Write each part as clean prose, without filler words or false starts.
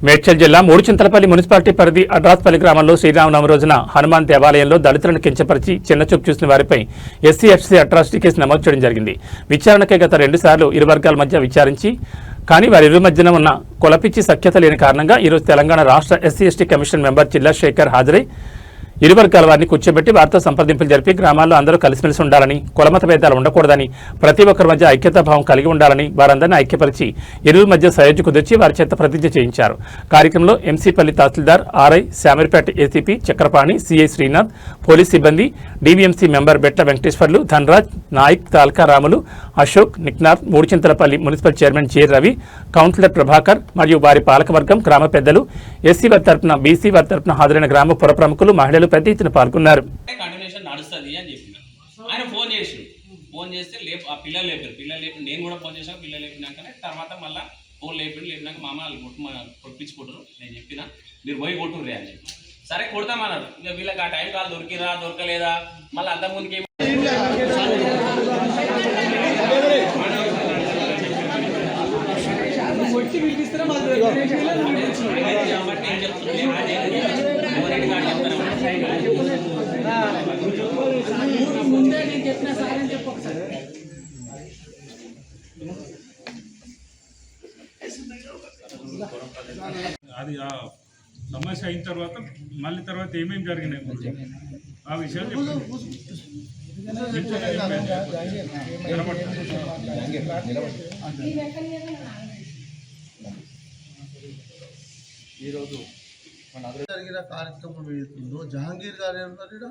మేడ్చల్ జిల్లా మూడుచింతలపల్లి మున్సిపాలిటీ పరిధి అడ్రాస్పల్లి గ్రామంలో శ్రీరామనవమి రోజున హనుమాన్ దేవాలయంలో దళితులను కించపరిచి చిన్నచూపు చూసిన వారిపై ఎస్సీ అట్రాసిటీ కేసు నమోదు చేయడం జరిగింది. విచారణకే గత 2 సార్లు ఇరు వర్గాల మధ్య విచారించి కానీ వారిరు మధ్యన ఉన్న కులపిచ్చి సఖ్యత లేని కారణంగా ఈరోజు తెలంగాణ రాష్ట్ర ఎస్సీ కమిషన్ మెంబర్ జిల్లా శేఖర్ హాజరై ఇరు వర్గాల వారిని కూర్చోబెట్టి వారితో సంప్రదింపులు జరిపి గ్రామాల్లో అందరూ కలిసిమెలిసి ఉండాలని, కులమత భేదాలు ఉండకూడదని, ప్రతి ఒక్కరి మధ్య ఐక్యతాభావం కలిగి ఉండాలని వారందరినీ ఐక్యపరిచి ఇరువురి మధ్య సయోధ్య కుదిర్చి వారి చేత ప్రతిజ్ఞ చేయించారు. కార్యక్రమంలో ఎంసీపల్లి tahsildar RI, Shamirpet ACP Chakrapani, CI Srinath, police సిబ్బంది, DVMC member Betta Venkateswarlu, Dhanraj Naik, Talka Ramulu, Ashok, Niknath, Muduchintalapalli municipal chairman J Ravi, councillor Prabhakar మరియు వారి పాలకవర్గం, గ్రామ పెద్దలు, ఎస్సీ వారి తరపున, బీసీ వారి తరపున హాజరైన గ్రామ పుర ప్రముఖులు, మహిళలు పెద్ద ఎత్తున పాల్గొన్నారు. ఆయన ఫోన్ చేస్తే ఆ పిల్లలు లేపి నేను కూడా ఫోన్ చేశాను. పిల్లలు లేపినాకనే తర్వాత మళ్ళీ ఫోన్ లేపినాక మామ వాళ్ళు కొట్టించుకుంటారు. నేను చెప్పిన మీరు పోయి కొట్టుర్రే అని చెప్పి సరే కొడతామన్నారు. ఇక వీళ్ళకి ఆ టైం కాదు, దొరకలేదా మళ్ళీ అంత ముందుకి ముందే నేను చెప్పిన సార్ అని చెప్పి ఒకసారి అది ఆ సమస్య అయిన తర్వాత మళ్ళీ తర్వాత ఏమేమి జరిగినాయి ఆ విషయాలు ఈరోజు జరిగిన కార్యక్రమం ఏదైతుందో జహాంగీర్ గారు ఏమన్నారు,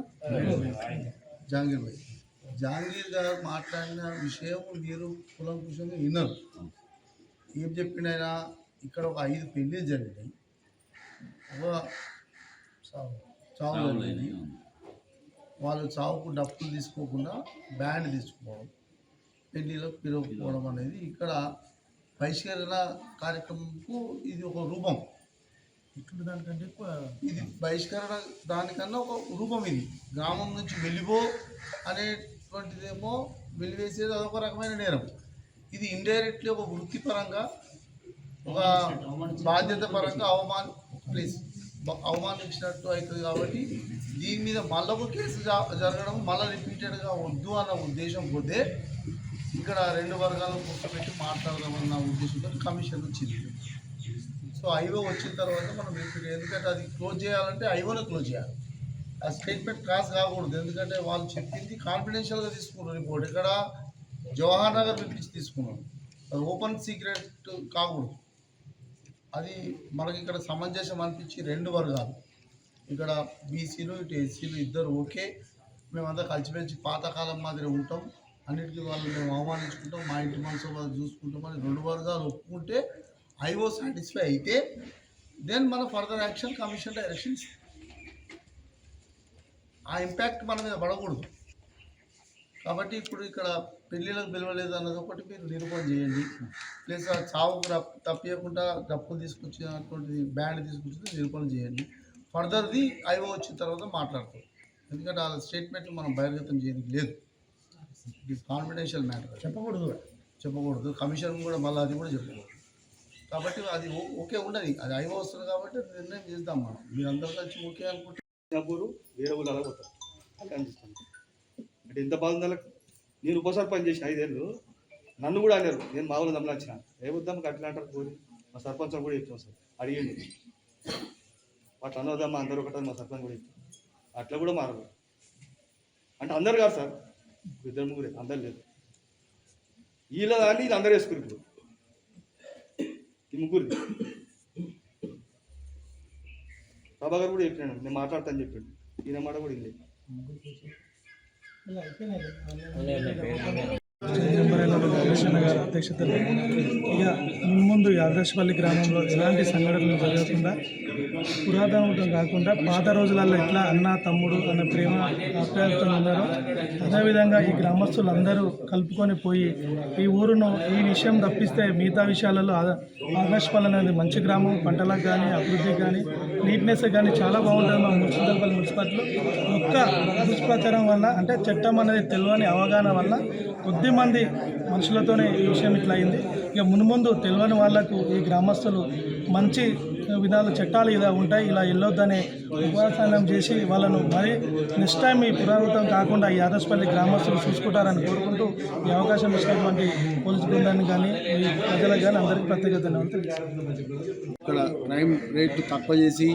జహాంగీర్ గారు మాట్లాడిన విషయం మీరు కులంకుశంగా విన్నారు. ఏం చెప్పినైనా ఇక్కడ ఒక 5 పెళ్ళిళ్ళు జరిగినాయి, ఒక చావు జరిగింది. వాళ్ళు చావుకు డప్పులు తీసుకోకుండా బ్యాండ్ తీసుకోవడం, పెళ్ళిళ్ళకు పిలవకపోవడం అనేది ఇక్కడ బహిష్కరణ కార్యక్రమంకు ఇది ఒక రూపం. దానికంటే ఇది బహిష్కరణ దానికన్నా ఒక రూపం. ఇది గ్రామం నుంచి వెళ్ళిపో అనేటువంటిదేమో వెలివేసేది అదొక రకమైన నేరం. ఇది ఇండైరెక్ట్లీ ఒక వృత్తిపరంగా, ఒక బాధ్యత పరంగా అవమానించినట్టు అవుతుంది. కాబట్టి దీని మీద మళ్ళీ ఒక కేసు జరగడం, మళ్ళీ రిపీటెడ్గా వద్దు అన్న ఉద్దేశం పోతే ఇక్కడ 2 వర్గాలను కూర్చోబెట్టి మాట్లాడదామన్న ఉద్దేశంతో కమిషన్ వచ్చింది. సో ఐఓ వచ్చిన తర్వాత మనం ఎందుకంటే అది క్లోజ్ చేయాలంటే ఐఓనే క్లోజ్ చేయాలి. ఆ స్టేట్మెంట్ క్రాస్ కాకూడదు. ఎందుకంటే వాళ్ళు చెప్పింది కాన్ఫిడెన్షియల్గా తీసుకున్నారు రిపోర్ట్. ఇక్కడ జవహర్ నగర్ పిలిపించి తీసుకున్నాడు. అది ఓపెన్ సీక్రెట్ కాకూడదు. అది మనకి ఇక్కడ సమంజసం అనిపించి 2 వర్గాలు, ఇక్కడ బీసీలు ఇటు ఎస్సీలు ఇద్దరు ఓకే, మేమంతా కలిసిమెలిసి పాతకాలం మాదిరి ఉంటాం, అన్నిటికీ వాళ్ళు మేము అవమానించుకుంటాం, మా ఇంటి మనసు వాళ్ళు చూసుకుంటాం అని 2 వర్గాలు ఒప్పుకుంటే ఐఓ సాటిస్ఫై అయితే దెన్ మన ఫర్దర్ యాక్షన్ కమిషన్ డైరెక్షన్స్. ఆ ఇంపాక్ట్ మన మీద పడకూడదు. కాబట్టి ఇప్పుడు ఇక్కడ పెళ్ళిళ్ళకు పిలవలేదు అన్నది ఒకటి మీరు నిరూపణ చేయండి. ప్లస్ ఆ చావుకు తప్పకుండా డప్పులు తీసుకొచ్చినటువంటి బ్యాండ్ తీసుకొచ్చి నిరూపణ చేయండి. ఫర్దర్ది ఐఓ వచ్చిన తర్వాత మాట్లాడతాం. ఎందుకంటే ఆ స్టేట్మెంట్లు మనం బహిర్గతం చేయడానికి లేదు. It is confidential matter. చెప్పకూడదు. కమిషన్ కూడా మళ్ళీ అది కూడా చెప్పకూడదు. కాబట్టి అది ఓకే ఉండదు. అది ఐఓ వస్తుంది కాబట్టి నిర్ణయం చేద్దాం మనం. మీరు అందరూ కలిసి ఓకే అనుకుంటే వేరే వాళ్ళు అలా పోతారు అని అనిపిస్తుంది. అంటే ఎంత బాగుందా. నేను ఉపసర్పంచ్ చేసిన 5 ఏళ్ళు నన్ను కూడా అన్నారు. నేను మా ఊళ్ళో నమ్మని వచ్చిన ఏమొద్దాం అట్లా అంటారు. పోయి మా సర్పంచ్ కూడా చెప్తాం సార్ అడిగింది అట్లా అన్నదమ్మా అందరూ ఒకటి మా సర్పంచ్ కూడా చెప్తాం. అట్లా కూడా మారదు అంటే అందరు కాదు సార్, 2-3 అందరు లేదు. వీళ్ళ దాన్ని వీళ్ళు అందరూ వేసుకురు. ఇప్పుడు ఈ 3 ప్రభాకర్ కూడా చెప్పినాను, నేను మాట్లాడతాను చెప్పాడు. ఈయన మాట కూడా ఇల్లేదు. అధ్యక్షతలో ఇక ముందు అడ్రాస్పల్లి గ్రామంలో ఎలాంటి సంఘటనలు జరగకుండా, పురాతనం కాకుండా పాత రోజులలో ఎట్లా అన్న తమ్ముడు అన్న ప్రేమ ఆప్యాయతతో ఉన్నారో అదేవిధంగా ఈ గ్రామస్తులందరూ కలుపుకొని పోయి ఈ ఊరును ఈ విషయం తప్పిస్తే మిగతా విషయాలలో అడ్రాస్పల్లి అనేది మంచి గ్రామం, పంటలకు కానీ అభివృద్ధికి కానీ నీట్నెస్ కానీ చాలా బాగుంటుంది. మా మున్సిపల్ మున్సిపాలిటీలో ఒక్క దుష్ప్రచారం వల్ల అంటే చట్టం అనేది తెలియని అవగాహన వల్ల కొద్ది మంది మనుషులతోనే ఈ విషయం ఇట్లా అయింది. ఇక మున్ముందు తెలియని వాళ్లకు ఈ గ్రామస్తులు మంచి విధాలు చట్టాలు ఇలా ఉంటాయి, ఇలా వెళ్ళొద్దనే ఉపాసనం చేసి వాళ్ళను మరి నెక్స్ట్ టైం ఈ పునరావృతం కాకుండా ఈ ఆదర్శపల్లి గ్రామస్తులు చూసుకుంటారని కోరుకుంటూ ఈ అవకాశం ఇచ్చినటువంటి పోలీసు బృందాన్ని కానీ ఈ ప్రజలకు కానీ అందరికీ ప్రత్యేక ధన్యవాదాలు తెలుసు. ఇక్కడ క్రైమ్ రేట్లు తక్కువ చేసి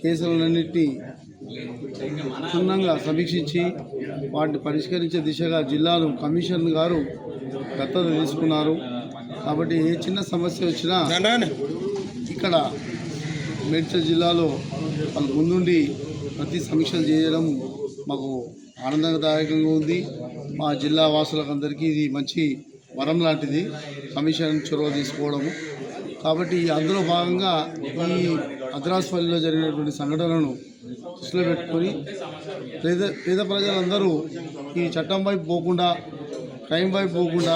కేసులన్నింటినీ క్షుణ్ణంగా సమీక్షించి వాటిని పరిష్కరించే దిశగా జిల్లాను కమిషన్ గారు దత్తత తీసుకున్నారు. కాబట్టి ఏ చిన్న సమస్య వచ్చినా ఇక్కడ మేడ్చల్ జిల్లాలో వాళ్ళు ముందుండి ప్రతి సమీక్షలు చేయడం మాకు ఆనందదాయకంగా ఉంది. మా జిల్లా వాసులకు అందరికీ ఇది మంచి వరం లాంటిది కమిషన్ చొరవ తీసుకోవడము. కాబట్టి అందులో భాగంగా ఈ అద్రాస్పల్లిలో జరిగినటువంటి సంఘటనలను దృష్టిలో పెట్టుకొని పేద ప్రజలందరూ ఈ చట్టం వైపు పోకుండా క్రైమ్ వైపు పోకుండా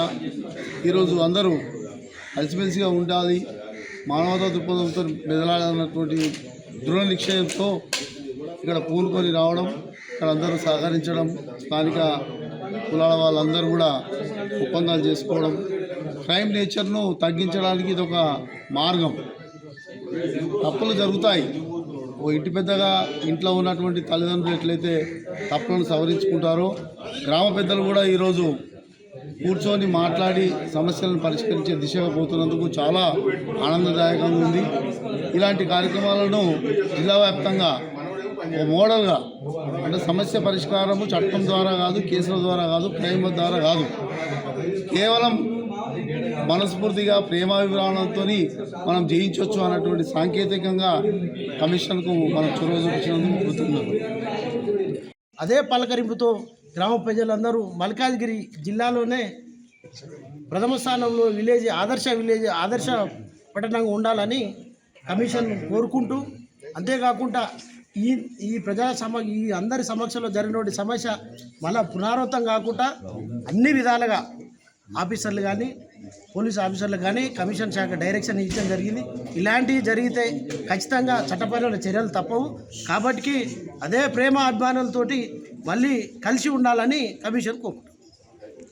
ఈరోజు అందరూ కలిసిమెలిసిగా ఉండాలి, మానవతా దృక్పథంతో మెదలాలన్నటువంటి దృఢ నిశ్చయంతో ఇక్కడ పూనుకొని రావడం, ఇక్కడ అందరూ సహకరించడం, స్థానిక కులాల వాళ్ళందరూ కూడా ఒప్పందాలు చేసుకోవడం, క్రైమ్ నేచర్ను తగ్గించడానికి ఇది ఒక మార్గం. తప్పులు జరుగుతాయి. ఓ ఇంటి పెద్దగా ఇంట్లో ఉన్నటువంటి తల్లిదండ్రులు ఎట్లయితే తప్పులను సవరించుకుంటారో గ్రామ పెద్దలు కూడా ఈరోజు కూర్చొని మాట్లాడి సమస్యలను పరిష్కరించే దిశగా పోతున్నందుకు చాలా ఆనందదాయకంగా ఉంది. ఇలాంటి కార్యక్రమాలను జిల్లా వ్యాప్తంగా ఓ మోడల్గా, అంటే సమస్య పరిష్కారము చట్టం ద్వారా కాదు, కేసుల ద్వారా కాదు, క్రైమ్ ద్వారా కాదు, కేవలం మనస్ఫూర్తిగా ప్రేమాభిమానంతో మనం జయించవచ్చు అన్నటువంటి సాంకేతికంగా కమిషన్కు మనం చొరవ చూపించినందుకు కృతజ్ఞతలు. అదే పలకరింపుతో గ్రామ ప్రజలందరూ మల్కాజ్గిరి జిల్లాలోనే ప్రథమ స్థానంలో ఆదర్శ పట్టణంగా ఉండాలని కమిషన్ కోరుకుంటూ, అంతేకాకుండా ఈ ఈ అందరి సమక్షంలో జరిగినటువంటి సమస్య మళ్ళా పునరావృతం కాకుండా అన్ని విధాలుగా ఆఫీసర్లు కానీ పోలీసు ఆఫీసర్లు కానీ కమిషన్ శాఖ డైరెక్షన్ ఇచ్చడం జరిగింది. ఇలాంటివి జరిగితే ఖచ్చితంగా చట్టపరమైన చర్యలు తప్పవు. కాబట్టి అదే ప్రేమ అభిమానులతోటి మళ్ళీ కలిసి ఉండాలని కమిషన్ కోరు.